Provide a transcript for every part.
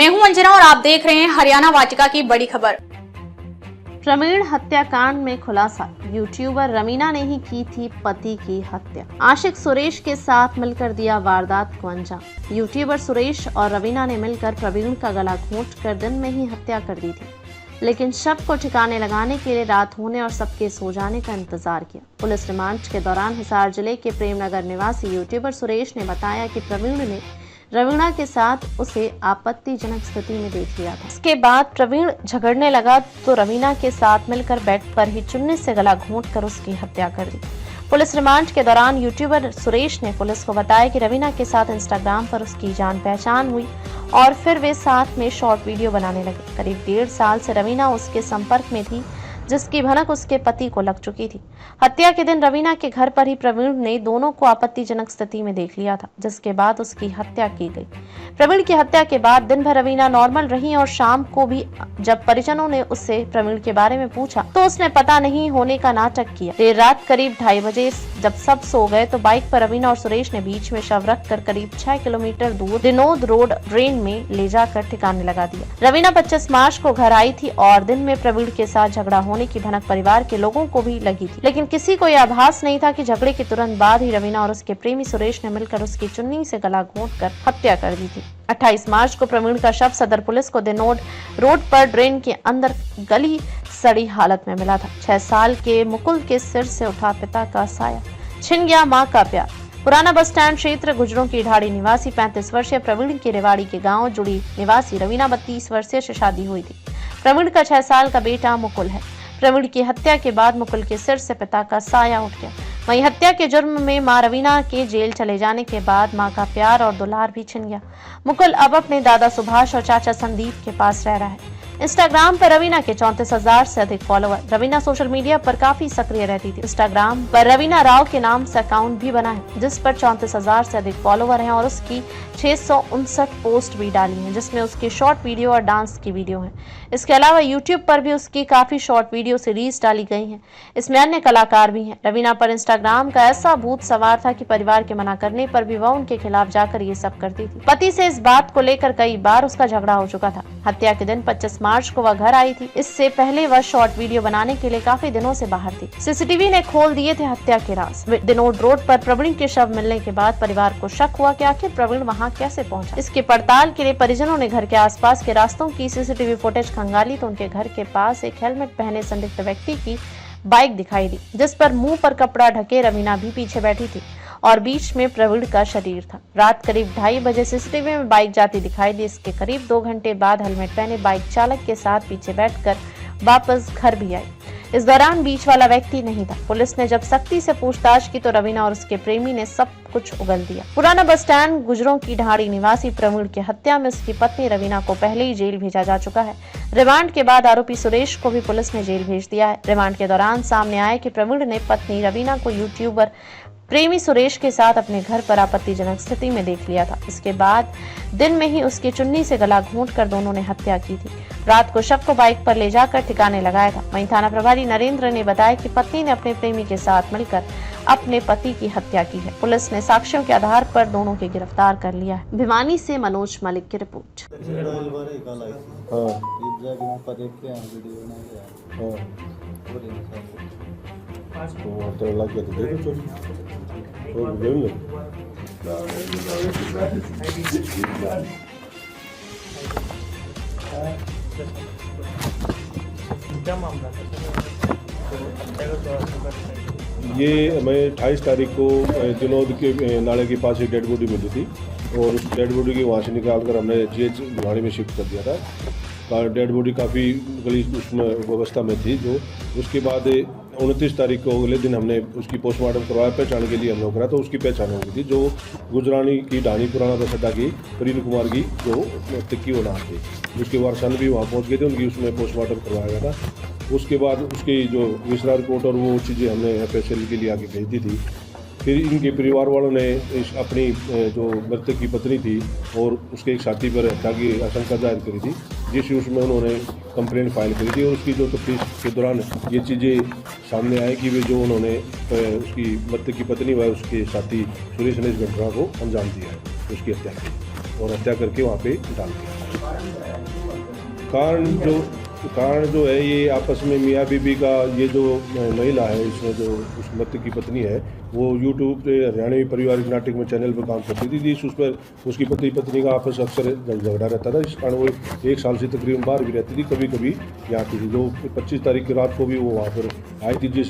मैं हूं अंजना और आप देख रहे हैं हरियाणा वाटिका की बड़ी खबर। प्रवीण हत्याकांड में खुलासा, यूट्यूबर रवीना ने ही की थी पति की हत्या। आशिक सुरेश के साथ मिलकर दिया वारदात को अंजाम। यूट्यूबर सुरेश और रवीना ने मिलकर प्रवीण का गला घोंटकर दिन में ही हत्या कर दी थी, लेकिन शव को ठिकाने लगाने के लिए रात होने और सबके सो जाने का इंतजार किया। पुलिस रिमांड के दौरान हिसार जिले के प्रेमनगर निवासी यूट्यूबर सुरेश ने बताया कि प्रवीण ने रवीना के साथ उसे आपत्तिजनक स्थिति में देख लिया था। इसके बाद प्रवीण झगड़ने लगा तो रवीना के साथ मिलकर बेड पर ही चुन्नी से गला घोंटकर उसकी हत्या कर दी। पुलिस रिमांड के दौरान यूट्यूबर सुरेश ने पुलिस को बताया कि रवीना के साथ इंस्टाग्राम पर उसकी जान पहचान हुई और फिर वे साथ में शॉर्ट वीडियो बनाने लगे। करीब 1.5 साल से रवीना उसके संपर्क में थी, जिसकी भनक उसके पति को लग चुकी थी। हत्या के दिन रवीना के घर पर ही प्रवीण ने दोनों को आपत्तिजनक स्थिति में देख लिया था, जिसके बाद उसकी हत्या की गई। प्रवीण की हत्या के बाद दिन भर रवीना नॉर्मल रही और शाम को भी जब परिजनों ने उससे प्रवीण के बारे में पूछा तो उसने पता नहीं होने का नाटक किया। देर रात करीब 2:30 बजे जब सब सो गए तो बाइक पर रवीना और सुरेश ने बीच में शव रखकर करीब 6 किलोमीटर दूर दिनोद रोड ड्रेन में ले जाकर ठिकाने लगा दिया। रवीना 25 मार्च को घर आई थी और दिन में प्रवीण के साथ झगड़ा होने की भनक परिवार के लोगों को भी लगी थी, लेकिन किसी को यह आभास नहीं था कि झगड़े के तुरंत बाद ही रवीना और उसके प्रेमी सुरेश ने मिलकर उसकी चुन्नी से गला घोंटकर हत्या कर दी थी। 28 मार्च को प्रवीण का शव सदर पुलिस को दिनोद रोड पर ड्रेन के अंदर गली सड़ी हालत में मिला था। 6 साल के मुकुल के सिर से उठा पिता का साया, छिन गया मां का प्यार। पुराना बस स्टैंड क्षेत्र गुजरों की ढाड़ी निवासी 35 वर्षीय प्रवीण की रेवाड़ी के गांव जुड़ी निवासी रवीना 32 वर्षीय से शादी हुई थी। प्रवीण का 6 साल का बेटा मुकुल है। प्रवीण की हत्या के बाद मुकुल के सिर से पिता का साया उठ गया। वहीं हत्या के जुर्म में मां रवीना के जेल चले जाने के बाद मां का प्यार और दुलार भी छिन गया। मुकुल अब अपने दादा सुभाष और चाचा संदीप के पास रह रहा है। इंस्टाग्राम पर रवीना के 34,000 से अधिक फॉलोअर। रवीना सोशल मीडिया पर काफी सक्रिय रहती थी। इंस्टाग्राम पर रवीना राव के नाम से अकाउंट भी बना है, जिस पर 34,000 से अधिक फॉलोअर हैं और उसकी 659 पोस्ट भी डाली हैं, जिसमें उसकी शॉर्ट वीडियो और डांस की वीडियो है। इसके अलावा यूट्यूब पर भी उसकी काफी शॉर्ट वीडियो सीरीज डाली गई हैं। इसमें अन्य कलाकार भी हैं। रवीना पर इंस्टाग्राम का ऐसा भूत सवार था कि परिवार के मना करने पर भी वह उनके खिलाफ जाकर ये सब करती थी। पति से इस बात को लेकर कई बार उसका झगड़ा हो चुका था। हत्या के दिन 25 मार्च को वह घर आई थी। इससे पहले वह शॉर्ट वीडियो बनाने के लिए काफी दिनों से बाहर थी। सीसीटीवी ने खोल दिए थे हत्या के राज। दिनोद रोड पर प्रवीण के शव मिलने के बाद परिवार को शक हुआ कि आखिर प्रवीण वहां कैसे पहुंचा। इसके पड़ताल के लिए परिजनों ने घर के आसपास के रास्तों की सीसीटीवी फुटेज खंगाली तो उनके घर के पास एक हेलमेट पहने संदिग्ध व्यक्ति की बाइक दिखाई दी, जिस पर मुंह पर कपड़ा ढके रवीना भी पीछे बैठी थी और बीच में प्रवीण का शरीर था। रात करीब 2:30 बजे सीसीटीवी में बाइक जाती दिखाई दी। इसके करीब 2 घंटे बाद हेलमेट पहने बाइक चालक के साथ पीछे बैठकर वापस घर भी आई। इस दौरान बीच वाला व्यक्ति नहीं था। पुलिस ने जब सख्ती से पूछताछ की तो रवीना और उसके प्रेमी ने सब कुछ उगल दिया। पुराना बस स्टैंड गुजरों की ढाड़ी निवासी प्रवीण की हत्या में उसकी पत्नी रवीना को पहले ही जेल भेजा जा चुका है। रिमांड के बाद आरोपी सुरेश को भी पुलिस ने जेल भेज दिया है। रिमांड के दौरान सामने आया कि प्रवीण ने पत्नी रवीना को यूट्यूबर प्रेमी सुरेश के साथ अपने घर पर आपत्तिजनक स्थिति में देख लिया था। इसके बाद दिन में ही उसकी चुन्नी से गला घोंटकर दोनों ने हत्या की थी। रात को शव को बाइक पर ले जाकर ठिकाने लगाया था। वहीं थाना प्रभारी नरेंद्र ने बताया कि पत्नी ने अपने प्रेमी के साथ मिलकर अपने पति की हत्या की है। पुलिस ने साक्ष्यों के आधार पर दोनों को गिरफ्तार कर लिया है। भिवानी से मनोज मलिक की रिपोर्ट। ये हमें 28 तारीख को दिनोद के नाले के पास एक डेड बॉडी मिली थी और उस डेड बॉडी की वहाँ से निकालकर हमने जीएच भिवानी में शिफ्ट कर दिया था। डेड बॉडी काफ़ी गलीज उसमें अवस्था में थी। जो उसके बाद 29 तारीख को अगले दिन हमने उसकी पोस्टमार्टम करवाया, पहचान के लिए हमने करा तो उसकी पहचान हो गई थी, जो गुजरानी की ढाणी पुराना बस अड्डा की प्रीन कुमार की जो तिक्की वो नाम थी। उसके बाद सन भी वहाँ पहुँच गए थे, उनकी उसमें पोस्टमार्टम करवाया गया था। उसके बाद उसकी जो विसरा रिपोर्ट और वो चीज़ें हमने FSL के लिए आगे भेज दी थी। फिर इनके परिवार वालों ने अपनी जो मृतक की पत्नी थी और उसके एक साथी पर हत्या की आशंका जाहिर करी थी, जिस उसमें उन्होंने कंप्लेंट फाइल करी थी और उसकी जो तफ्तीश के दौरान ये चीज़ें सामने आई कि वे जो उन्होंने उसकी मृतक की पत्नी व उसके साथी सुरेश ने इस घटना को अंजाम दिया है, उसकी हत्या की और हत्या करके वहाँ पे डाल दिया। कारण जो है ये आपस में मियाँ बीबी का, ये जो महिला है इसमें जो उस मृतक की पत्नी है वो यूट्यूब पे हरियाणवी पारिवारिक नाटक में चैनल पर काम करती थी। उस पर उसकी पत्नी का आपस अक्सर झगड़ा रहता था। इस कारण वो 1 साल से तकरीबन बाहर भी रहती थी, कभी कभी यहाँ आती थी। जो 25 तारीख की रात को भी वो वहाँ पर आई थी, जिस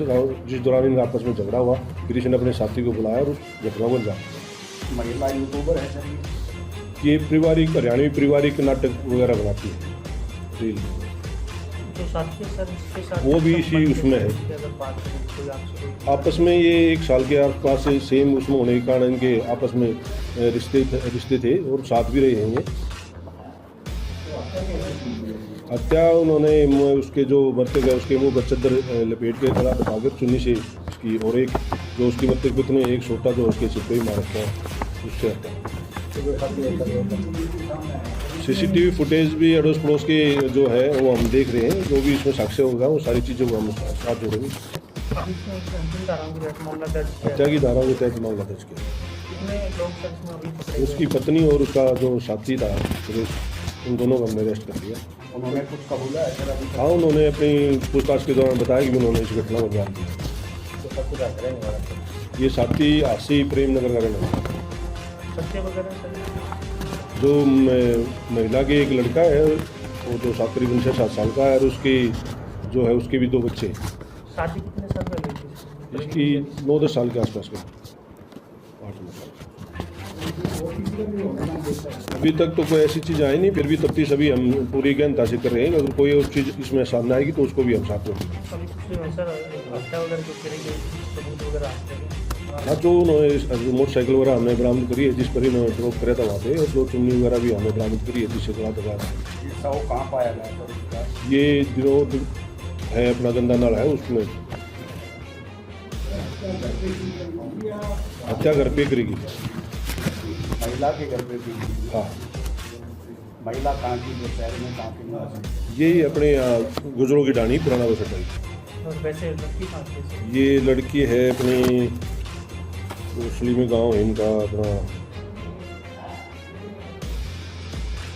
दौरान इनका आपस में झगड़ा हुआ। फिर इसने अपने साथी को बुलाया और उस झगड़ा को जा। महिला यूट्यूबर है सर, ये हरियाणवी पारिवारिक नाटक वगैरह बनाती है। तो साथी सर इसके साथ वो भी इसी उसमें है। अगर बात करें कोई आपसे आपस में ये 1 साल के आसपास से सेम उसमें होने के कारण इनके आपस में रिश्ते थे और साथ भी रहे हैं। हत्या उन्होंने उसके जो मृतक है उसके मुँह पर चद्दर लपेट के गला दबाकर चुन्नी से इसकी, और एक जो उसकी मृतक पत्नी एक छोटा जो उसके सिर पे ही मार रखा है उससे हत्या। CCTV फुटेज भी अड़ोस पड़ोस के जो है वो हम देख रहे हैं। जो भी इसमें साक्ष्य होगा वो सारी चीज़ों को हम साथ जोड़ेंगे। हत्या की धाराओं के तहत मामला दर्ज किया। उसकी पत्नी और उसका जो साथी था सुरेश, उन दोनों को हमने अरेस्ट कर लिया। उन्होंने कुछ कबूला है सर अभी? हाँ, उन्होंने अपनी पूछताछ के दौरान बताया कि उन्होंने इस घटना को अंजाम दिया। तो सब कुछ करेंगे ये साथी आसी प्रेम नगर का रहने वाला है। सत्य वगैरह सर जो महिला के एक लड़का है वो जो तकरीबन 6-7 साल का है, और उसकी जो है उसके भी 2 बच्चे। शादी कितने साल पहले हुई थी? इसकी 9-10 साल के आसपास में, 8-9 साल। अभी तक तो कोई ऐसी चीज़ आई नहीं, फिर भी तफ्तीश अभी हम पूरी गहनता से कर रहे हैं। अगर कोई और चीज़ इसमें सामने आएगी तो उसको भी हम साथ में। अभी कुछ सर हत्या वगैरह जो करेंगे सबूत वगैरह आते हैं? हाँ, जो उन्होंने मोटरसाइकिल वगैरह हमने बरामद करी है जिस पर इन्होंने ड्रॉप कराया था वहाँ पे, और जो चुन्नी वगैरह भी हमने बरामद करी है जिससे गला दबा। वो कहाँ पाया गया सर? ये जो है अपना गंदा नाला है उसमें। हत्या घर पे करेगी। महिला के घर पे भी? हाँ। महिला कहाँ की, जो शहर में कहाँ की निवासी? यही अपने गुजरों की डानी पुराना बस अड्डा। और वैसे लड़की कहाँ की है? ये लड़की है अपनी कोसली में गांव है इनका, अपना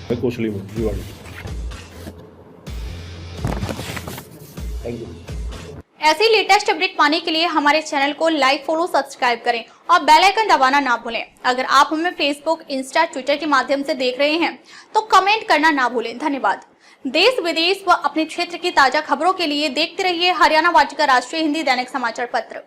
है कोसली में रिवाड़ी। Thank you. ऐसे लेटेस्ट अपडेट पाने के लिए हमारे चैनल को लाइक, फॉलो, सब्सक्राइब करें और बेल आइकन दबाना ना भूलें। अगर आप हमें फेसबुक, इंस्टा, ट्विटर के माध्यम से देख रहे हैं तो कमेंट करना ना भूलें। धन्यवाद। देश विदेश व अपने क्षेत्र की ताजा खबरों के लिए देखते रहिए हरियाणा वाचिका राष्ट्रीय हिंदी दैनिक समाचार पत्र।